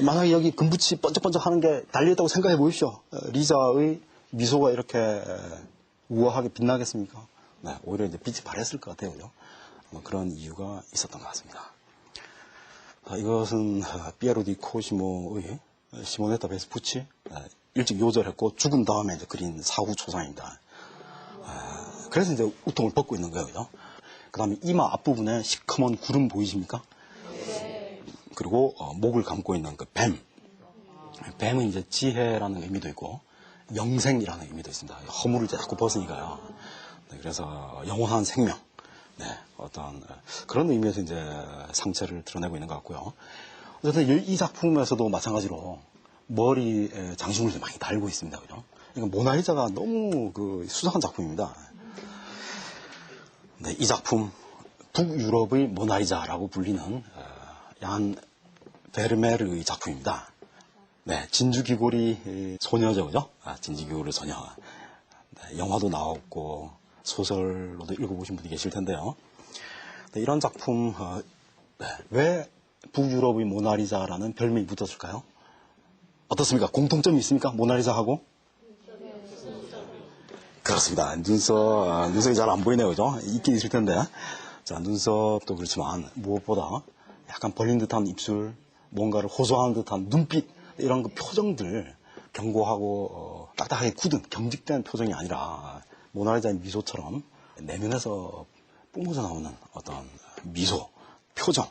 만약에 여기 금붙이 번쩍번쩍 하는 게 달려있다고 생각해 보십시오. 리자의 미소가 이렇게 우아하게 빛나겠습니까? 네, 오히려 이제 빛이 바랬을 것 같아요. 그죠? 그런 이유가 있었던 것 같습니다. 이것은 피에로 디 코시모의 시모네타 베스푸치, 일찍 요절했고 죽은 다음에 이제 그린 사후 초상입니다. 그래서 이제 우통을 벗고 있는 거예요. 그죠? 그 다음에 이마 앞부분에 시커먼 구름 보이십니까? 그리고 목을 감고 있는 그 뱀. 뱀은 이제 지혜라는 의미도 있고 영생이라는 의미도 있습니다. 허물을 자꾸 벗으니까요. 네, 그래서 영원한 생명. 네, 어떤 그런 의미에서 이제 상체를 드러내고 있는 것 같고요. 어쨌든 이 작품에서도 마찬가지로 머리에 장식물을 많이 달고 있습니다. 그죠? 그러니까 모나리자가 너무 그 수상한 작품입니다. 네, 이 작품 북유럽의 모나리자라고 불리는 얀 베르메르의 작품입니다. 네, 진주귀고리 소녀죠, 그죠? 진주귀고리 소녀. 네, 영화도 나왔고 소설로도 읽어보신 분이 계실 텐데요. 네, 이런 작품 네, 왜 북유럽의 모나리자라는 별명이 붙었을까요? 어떻습니까? 공통점이 있습니까? 모나리자하고? 그렇습니다. 눈썹이 잘 안 보이네요, 그죠? 있긴 있을 텐데. 자, 눈썹도 그렇지만 무엇보다 약간 벌린 듯한 입술, 뭔가를 호소하는 듯한 눈빛, 이런 그 표정들, 견고하고 딱딱하게 굳은 경직된 표정이 아니라 모나리자의 미소처럼 내면에서 뿜어져 나오는 어떤 미소, 표정,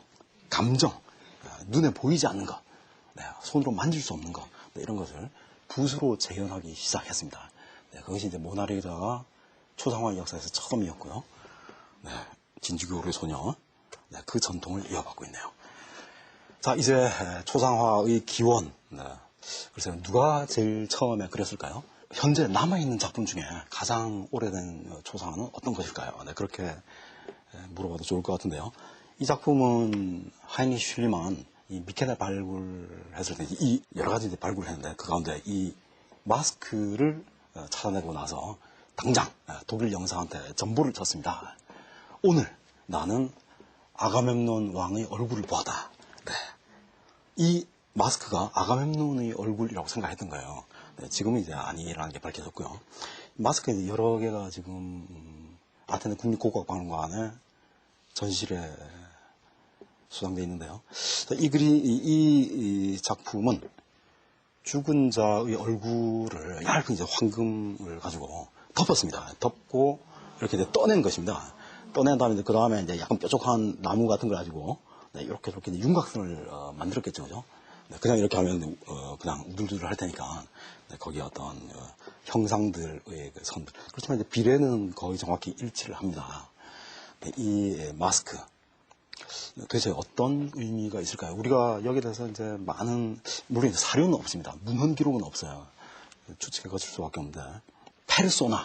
감정, 눈에 보이지 않는 것, 네, 손으로 만질 수 없는 것, 네, 이런 것을 붓으로 재현하기 시작했습니다. 네, 그것이 이제 모나리자가 초상화 역사에서 처음이었고요. 네, 진주교류의 소녀, 네, 그 전통을 이어받고 있네요. 자, 이제 초상화의 기원. 네, 글쎄요, 누가 제일 처음에 그렸을까요? 현재 남아있는 작품 중에 가장 오래된 초상화는 어떤 것일까요? 네, 그렇게 물어봐도 좋을 것 같은데요. 이 작품은 하이니히 슐리만 이 미케날 발굴했을 때 이 여러 가지 이제 발굴했는데 그 가운데 이 마스크를 찾아내고 나서 당장 독일 영사한테 전보를 쳤습니다. 오늘 나는 아가멤논 왕의 얼굴을 보았다. 네. 이 마스크가 아가멤논의 얼굴이라고 생각했던 거예요. 네, 지금은 이제 아니라는 게 밝혀졌고요. 마스크에 여러 개가 지금 아테네 국립고고학박물관에 전시실에 수상되어 있는데요. 이 작품은 죽은 자의 얼굴을 얇은 이제 황금을 가지고 덮었습니다. 덮고 이렇게 이제 떠낸 것입니다. 떠낸 다음에 그 다음에 이제 약간 뾰족한 나무 같은 걸 가지고 네, 이렇게 윤곽선을 만들었겠죠, 그죠? 네, 그냥 이렇게 하면 그냥 우둘두둘 할 테니까 네, 거기 어떤 형상들의 그 선들. 그렇지만 이제 비례는 거의 정확히 일치를 합니다. 네, 이 마스크 도대체 어떤 의미가 있을까요? 우리가 여기에 대해서 이제 많은 물론 이제 사료는 없습니다. 문헌 기록은 없어요. 추측해 거칠 수밖에 없는데 페르소나라는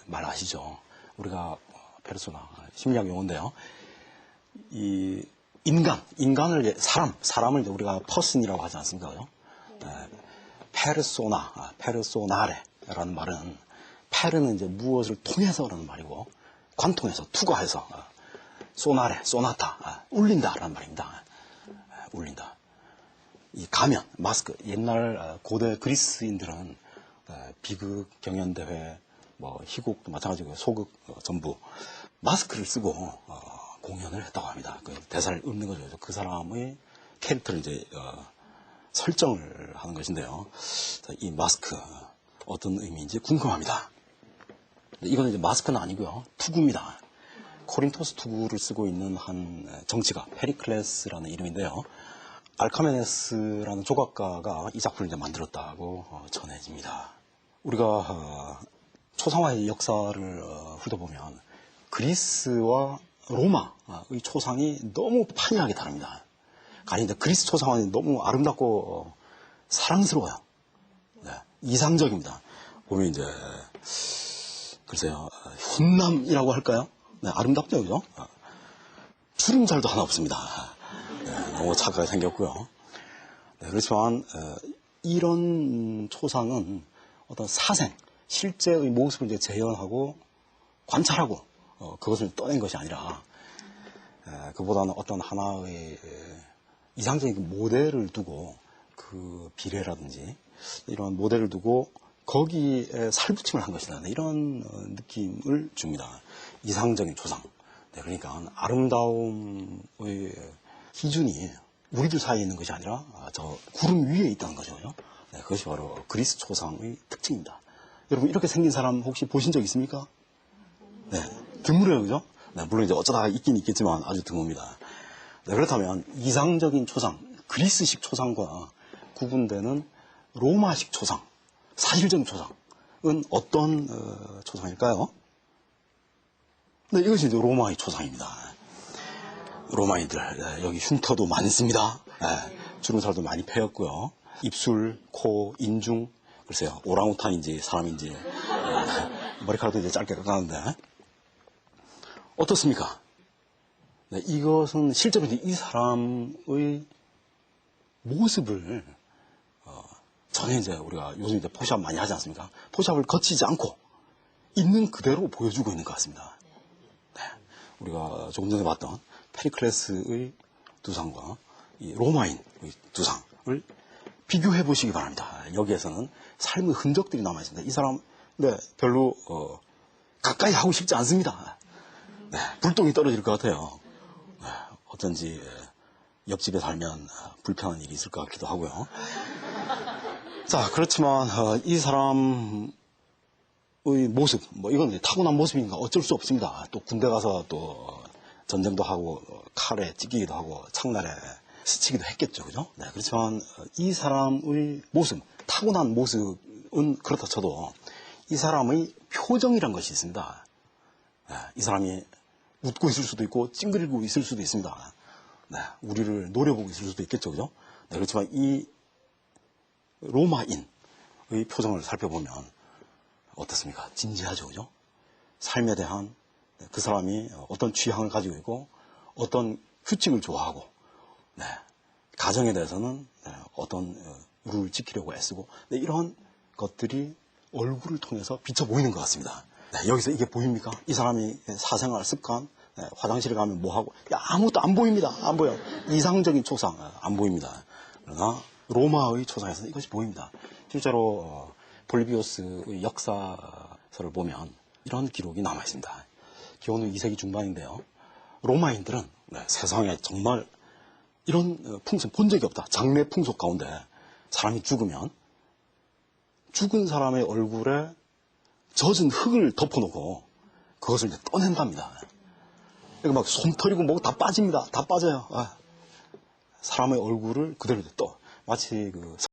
말 아시죠? 우리가 페르소나 심리학 용어인데요. 이 인간을 이제 사람을 이제 우리가 퍼슨이라고 하지 않습니까? 네. 페르소나레라는 말은 페르는 이제 무엇을 통해서라는 말이고 관통해서 투과해서 소나레, 소나타, 울린다라는 말입니다. 울린다. 이 가면, 마스크. 옛날 고대 그리스인들은 비극 경연대회, 뭐 희곡도 마찬가지고 소극 전부 마스크를 쓰고 공연을 했다고 합니다. 그 대사를 읊는 거죠. 그 사람의 캐릭터를 이제 설정을 하는 것인데요. 이 마스크 어떤 의미인지 궁금합니다. 이건 이제 마스크는 아니고요. 투구입니다. 코린토스 투구를 쓰고 있는 한 정치가 페리클레스라는 이름인데요. 알카메네스라는 조각가가 이 작품을 이제 만들었다고 전해집니다. 우리가 초상화의 역사를 훑어보면 그리스와 로마의 초상이 너무 판이하게 다릅니다. 아니 이제 그리스 초상화는 너무 아름답고 사랑스러워요. 네, 이상적입니다. 보면 이제 글쎄요 훈남이라고 할까요? 네, 아름답죠, 그죠? 주름살도 하나 없습니다. 네, 너무 착하게 생겼고요. 네, 그렇지만 이런 초상은 어떤 사생, 실제의 모습을 이제 재현하고 관찰하고 그것을 떠낸 것이 아니라 그보다는 어떤 하나의 이상적인 그 모델을 두고 그 비례라든지 이런 모델을 두고 거기에 살붙임을 한 것이다. 이런 느낌을 줍니다. 이상적인 초상. 네, 그러니까 아름다움의 기준이 우리들 사이에 있는 것이 아니라 저 구름 위에 있다는 거죠. 네, 그것이 바로 그리스 초상의 특징입니다. 여러분 이렇게 생긴 사람 혹시 보신 적 있습니까? 네, 드물어요, 그죠? 네, 물론 이제 어쩌다가 있긴 있겠지만 아주 드뭅니다. 네, 그렇다면 이상적인 초상, 그리스식 초상과 구분되는 로마식 초상, 사실적인 초상은 어떤 초상일까요? 네, 이것이 이제 로마의 초상입니다. 로마인들, 네, 여기 흉터도 많습니다. 네, 주름살도 많이 패였고요. 입술, 코, 인중, 글쎄요, 오랑우탄인지 사람인지, 네, 머리카락도 이제 짧게 깎았는데, 어떻습니까? 네, 이것은 실제로 이 사람의 모습을 전혀 이제 우리가 요즘 이제 포샵 많이 하지 않습니까? 포샵을 거치지 않고 있는 그대로 보여주고 있는 것 같습니다. 네, 우리가 조금 전에 봤던 페리클레스의 두상과 이 로마인의 두상을 비교해 보시기 바랍니다. 여기에서는 삶의 흔적들이 남아 있습니다. 이 사람, 네, 별로 가까이 하고 싶지 않습니다. 네, 불똥이 떨어질 것 같아요. 네, 어쩐지 옆집에 살면 불편한 일이 있을 것 같기도 하고요. 자, 그렇지만 이 사람의 모습, 뭐 이건 타고난 모습인가 어쩔 수 없습니다. 또 군대 가서 또 전쟁도 하고 칼에 찢기기도 하고 창날에 스치기도 했겠죠, 그죠? 네, 그렇지만 이 사람의 모습, 타고난 모습은 그렇다 쳐도 이 사람의 표정이란 것이 있습니다. 네, 이 사람이 웃고 있을 수도 있고 찡그리고 있을 수도 있습니다. 네, 우리를 노려보고 있을 수도 있겠죠, 그죠? 네, 그렇지만 이 로마인의 표정을 살펴보면 어떻습니까? 진지하죠, 그죠? 삶에 대한 그 사람이 어떤 취향을 가지고 있고 어떤 규칙을 좋아하고, 네, 가정에 대해서는 어떤 룰을 지키려고 애쓰고, 네, 이런 것들이 얼굴을 통해서 비쳐 보이는 것 같습니다. 네, 여기서 이게 보입니까? 이 사람이 사생활 습관, 네, 화장실에 가면 뭐 하고, 아무것도 안 보입니다. 안 보여. 이상적인 초상 안 보입니다. 그러나 로마의 초상에서는 이것이 보입니다. 실제로 볼비오스의 역사서를 보면 이런 기록이 남아 있습니다. 기원후 2세기 중반인데요. 로마인들은 세상에 정말 이런 풍습 본 적이 없다. 장례 풍속 가운데 사람이 죽으면 죽은 사람의 얼굴에 젖은 흙을 덮어놓고 그것을 이제 떠낸답니다. 그러니까 막 솜털이고 뭐고 다 빠집니다. 다 빠져요. 사람의 얼굴을 그대로 떠. 마치 그